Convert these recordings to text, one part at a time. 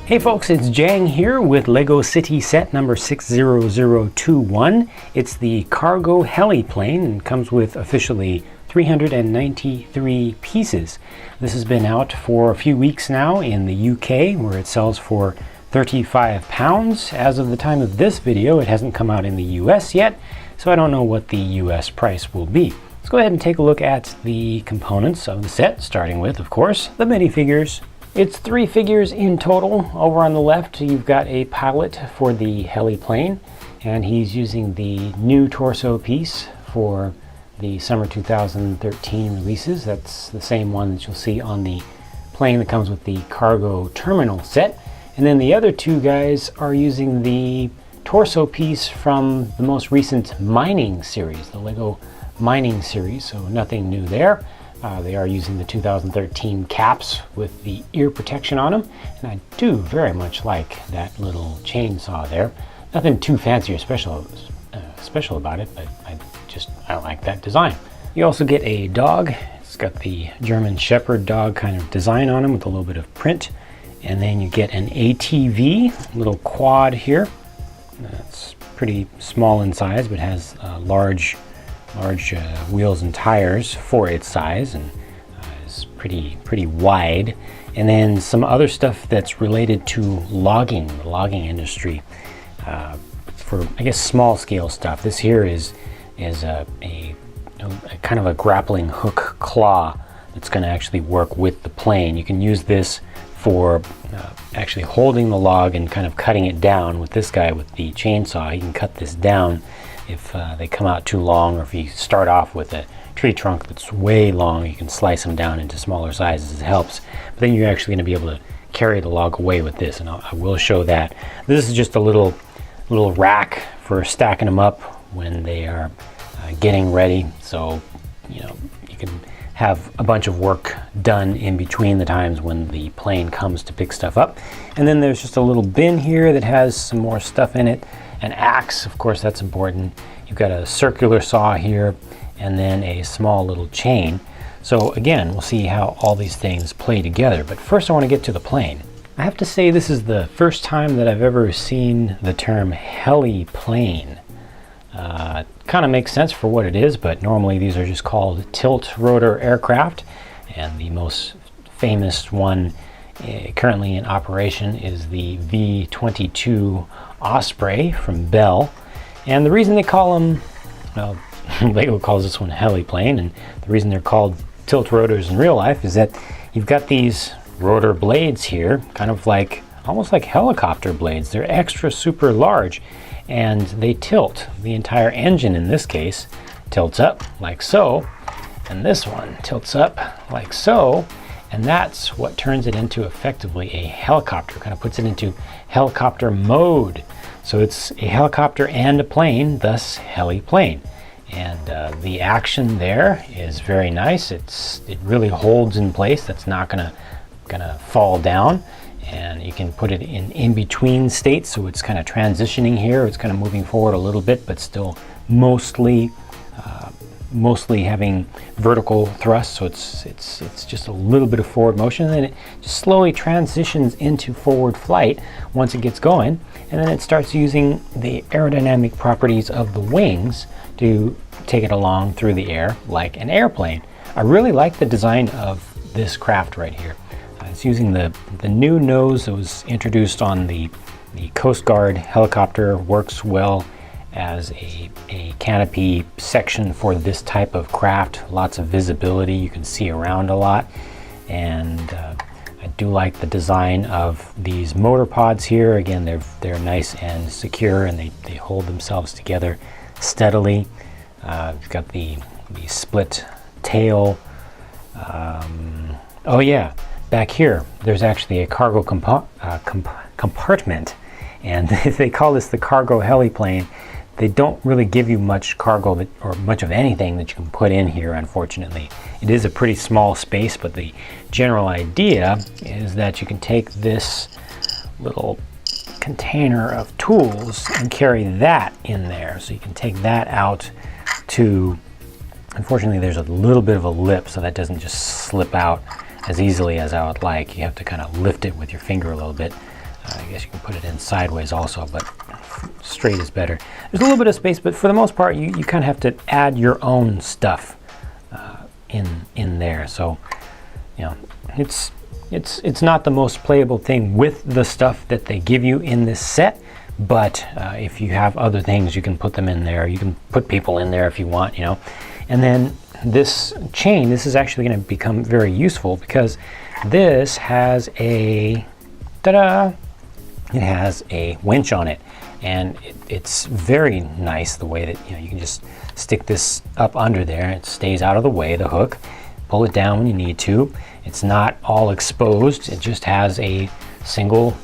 Hey folks, it's Jang here with LEGO City set number 60021. It's the Cargo Heliplane and comes with officially 393 pieces. This has been out for a few weeks now in the UK, where it sells for £35. As of the time of this video, it hasn't come out in the US yet, so I don't know what the US price will be. Let's go ahead and take a look at the components of the set, starting with, of course, the minifigures. It's 3 figures in total. Over on the left, you've got a pilot for the heliplane, and he's using the new torso piece for the summer 2013 releases. That's the same one that you'll see on the plane that comes with the cargo terminal set. And then the other 2 guys are using the torso piece from the most recent mining series, the LEGO mining series, so nothing new there. They are using the 2013 caps with the ear protection on them, and I do very much like that little chainsaw there. Nothing too fancy or special about it, but I like that design. You also get a dog. It's got the German Shepherd dog kind of design on him with a little bit of print, and then you get an ATV, little quad here. It's pretty small in size, but has large wheels and tires for its size, and is pretty wide. And then some other stuff that's related to logging, the logging industry, for I guess small scale stuff. This here is a kind of a grappling hook claw that's going to actually work with the plane. You can use this for actually holding the log and kind of cutting it down. With this guy with the chainsaw, you can cut this down if they come out too long, or if you start off with a tree trunk that's way long, you can slice them down into smaller sizes. It helps, but then you're actually going to be able to carry the log away with this, and I will show that. This is just a little rack for stacking them up when they are getting ready, so you can have a bunch of work done in between the times when the plane comes to pick stuff up. And then there's just a little bin here that has some more stuff in it. An axe, of course, that's important. You've got a circular saw here, and then a small little chain. So again, we'll see how all these things play together. But first I want to get to the plane. I have to say this is the first time that I've ever seen the term heliplane. Kind of makes sense for what it is, but normally these are just called tilt rotor aircraft, and the most famous one currently in operation is the V-22 Osprey from Bell. And the reason they call them, well, LEGO calls this one heliplane, and the reason they're called tilt rotors in real life is that you've got these rotor blades here, kind of like, almost like helicopter blades. They're extra super large, and they tilt. The entire engine in this case tilts up like so, and this one tilts up like so, and that's what turns it into effectively a helicopter, kind of puts it into helicopter mode. So it's a helicopter and a plane, thus heliplane. And the action there is very nice. It really holds in place. That's not gonna fall down. And you can put it in between states, so it's kind of transitioning here. It's kind of moving forward a little bit, but still mostly having vertical thrust. So it's just a little bit of forward motion, and then it just slowly transitions into forward flight once it gets going, and then it starts using the aerodynamic properties of the wings to take it along through the air like an airplane. I really like the design of this craft right here. It's using the new nose that was introduced on the Coast Guard helicopter. Works well as a canopy section for this type of craft. Lots of visibility, you can see around a lot. And I do like the design of these motor pods here. Again, they're nice and secure, and they hold themselves together steadily. You've got the split tail. Oh yeah, back here there's actually a cargo compartment, and they call this the cargo heliplane. They don't really give you much cargo or much of anything that you can put in here, unfortunately. It is a pretty small space, but the general idea is that you can take this little container of tools and carry that in there. So you can take that out to, unfortunately there's a little bit of a lip, so that doesn't just slip out as easily as I would like. You have to kind of lift it with your finger a little bit. I guess you can put it in sideways also, but straight is better. There's a little bit of space, but for the most part, you kind of have to add your own stuff in there. So, you know, it's not the most playable thing with the stuff that they give you in this set, but if you have other things, you can put them in there. You can put people in there if you want, you know. And then this chain, this is actually going to become very useful because this has a, ta-da! It has a winch on it, and it's very nice the way that, you know, you can just stick this up under there. It stays out of the way, the hook. Pull it down when you need to. It's not all exposed. It just has a single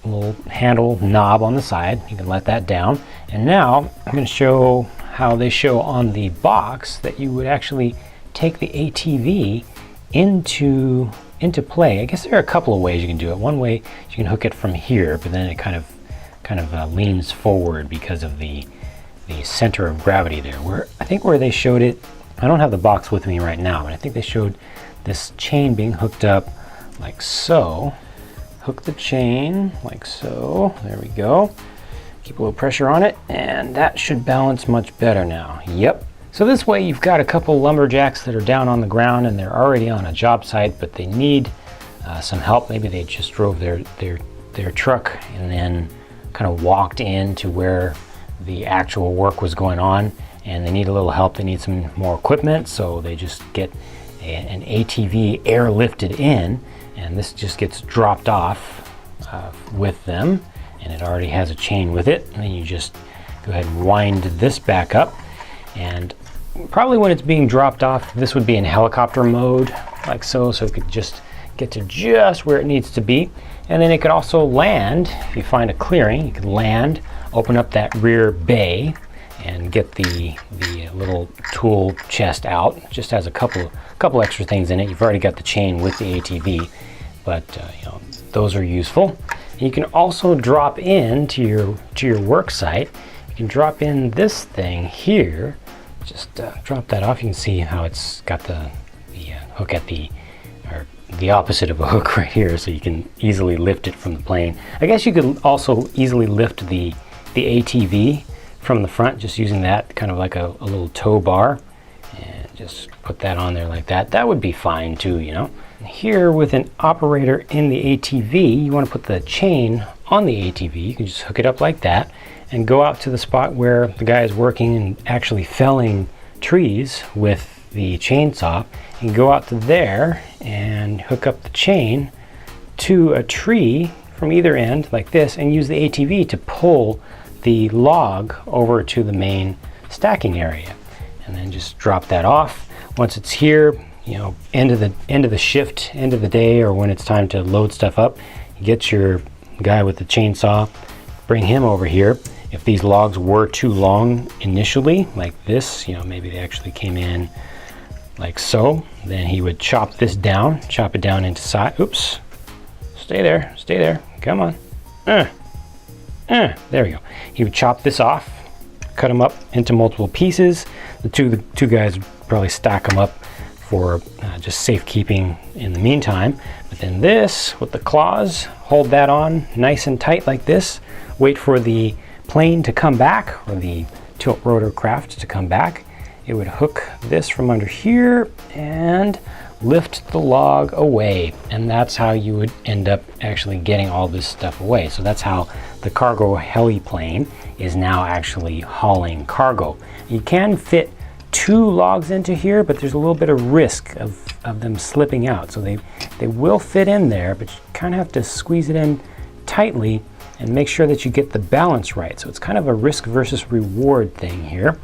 little handle knob on the side. You can let that down. And now I'm going to show how they show on the box that you would actually take the ATV into play. I guess there are a couple of ways you can do it. One way, you can hook it from here, but then it kind of leans forward because of the center of gravity there. I think where they showed it, I don't have the box with me right now, but I think they showed this chain being hooked up like so. Hook the chain like so. There we go. Keep a little pressure on it, and that should balance much better now. Yep. So this way you've got a couple lumberjacks that are down on the ground and they're already on a job site, but they need some help. Maybe they just drove their truck and then kind of walked into where the actual work was going on, and they need a little help. They need some more equipment, so they just get an ATV airlifted in, and this just gets dropped off with them, and it already has a chain with it. And then you just go ahead and wind this back up, and probably when it's being dropped off, this would be in helicopter mode like so it could just get to just where it needs to be. And then it could also land, if you find a clearing, you can land, open up that rear bay, and get the little tool chest out. It just has a couple extra things in it. You've already got the chain with the ATV, but you know, those are useful. And you can also drop in to your work site. You can drop in this thing here. Just drop that off. You can see how it's got the hook at the opposite of a hook right here, so you can easily lift it from the plane. I guess you could also easily lift the ATV from the front, just using that kind of like a little tow bar, and just put that on there like that. That would be fine too, you know. Here with an operator in the ATV, you want to put the chain on the ATV. You can just hook it up like that and go out to the spot where the guy is working and actually felling trees with the chainsaw, and go out to there and hook up the chain to a tree from either end like this, and use the ATV to pull the log over to the main stacking area, and then just drop that off. Once it's here, you know, end of the shift, end of the day, or when it's time to load stuff up, you get your guy with the chainsaw, bring him over here. If these logs were too long initially, like this, you know, maybe they actually came in like so, then he would chop this down, chop it down into size. Oops, stay there, come on. There we go. He would chop this off, cut them up into multiple pieces. The two guys would probably stack them up for just safekeeping in the meantime. But then this, with the claws, hold that on nice and tight like this. Wait for the plane to come back, or the tilt rotor craft to come back. It would hook this from under here and lift the log away, and that's how you would end up actually getting all this stuff away. So that's how the Cargo Heliplane is now actually hauling cargo. You can fit 2 logs into here, but there's a little bit of risk of them slipping out. So they will fit in there, but you kind of have to squeeze it in tightly and make sure that you get the balance right. So it's kind of a risk versus reward thing here,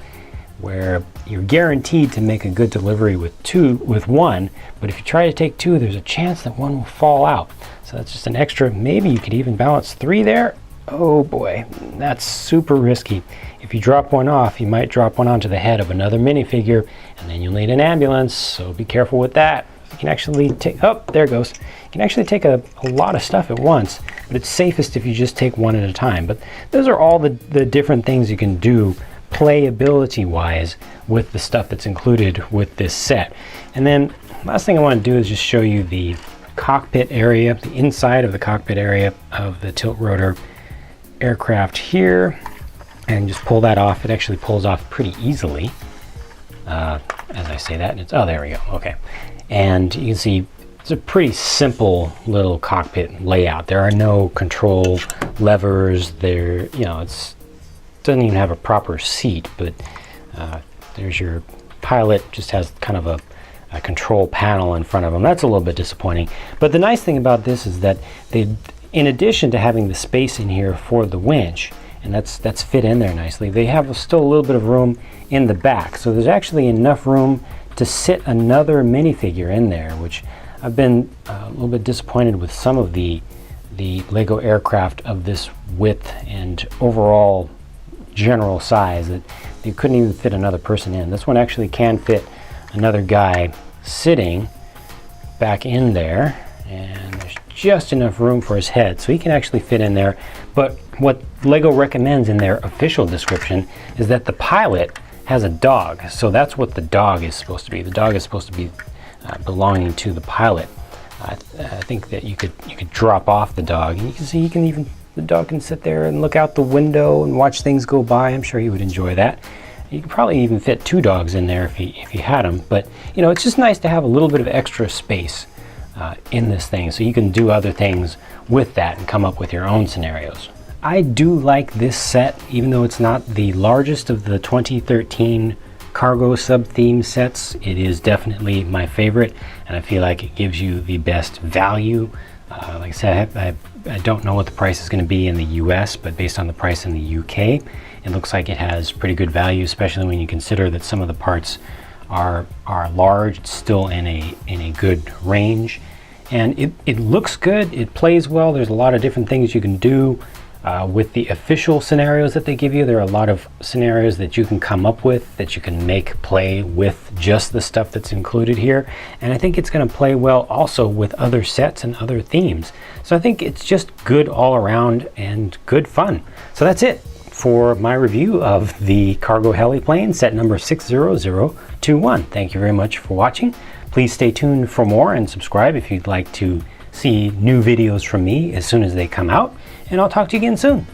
where you're guaranteed to make a good delivery with one, but if you try to take 2, there's a chance that one will fall out. So that's just an extra. Maybe you could even balance 3 there. Oh boy, that's super risky. If you drop one off, you might drop one onto the head of another minifigure, and then you'll need an ambulance, so be careful with that. You can actually take, oh, there it goes. You can actually take a lot of stuff at once, but it's safest if you just take one at a time. But those are all the different things you can do playability wise with the stuff that's included with this set. And then last thing I want to do is just show you the cockpit area, the inside of the cockpit area of the tilt rotor aircraft here, and just pull that off. It actually pulls off pretty easily. As I say that, and it's, oh, there we go. Okay, and you can see it's a pretty simple little cockpit layout. There are no control levers. There, you know, it doesn't even have a proper seat, but there's your pilot. Just has kind of a control panel in front of him. That's a little bit disappointing. But the nice thing about this is that they, in addition to having the space in here for the winch, and that's fit in there nicely, they have still a little bit of room in the back. So there's actually enough room to sit another minifigure in there, which I've been a little bit disappointed with some of the Lego aircraft of this width and overall general size, that you couldn't even fit another person in. This one actually can fit another guy sitting back in there, and there's just enough room for his head, so he can actually fit in there. But what Lego recommends in their official description is that the pilot has a dog, so that's what the dog is supposed to be. The dog is supposed to be belonging to the pilot. I think that you could drop off the dog, and you can see the dog can sit there and look out the window and watch things go by. I'm sure he would enjoy that. You could probably even fit 2 dogs in there if you had them. But you know, it's just nice to have a little bit of extra space in this thing, so you can do other things with that and come up with your own scenarios. I do like this set, even though it's not the largest of the 2013 cargo sub-theme sets. It is definitely my favorite, and I feel like it gives you the best value. Like I said, I don't know what the price is going to be in the US, but based on the price in the UK, it looks like it has pretty good value, especially when you consider that some of the parts are large. It's still in a good range, and it looks good. It plays well. There's a lot of different things you can do with the official scenarios that they give you. There are a lot of scenarios that you can come up with, that you can make play with just the stuff that's included here, and I think it's going to play well also with other sets and other themes. So I think it's just good all around and good fun. So that's it for my review of the Cargo Heliplane set number 60021. Thank you very much for watching. Please stay tuned for more and subscribe if you'd like to see new videos from me as soon as they come out, and I'll talk to you again soon.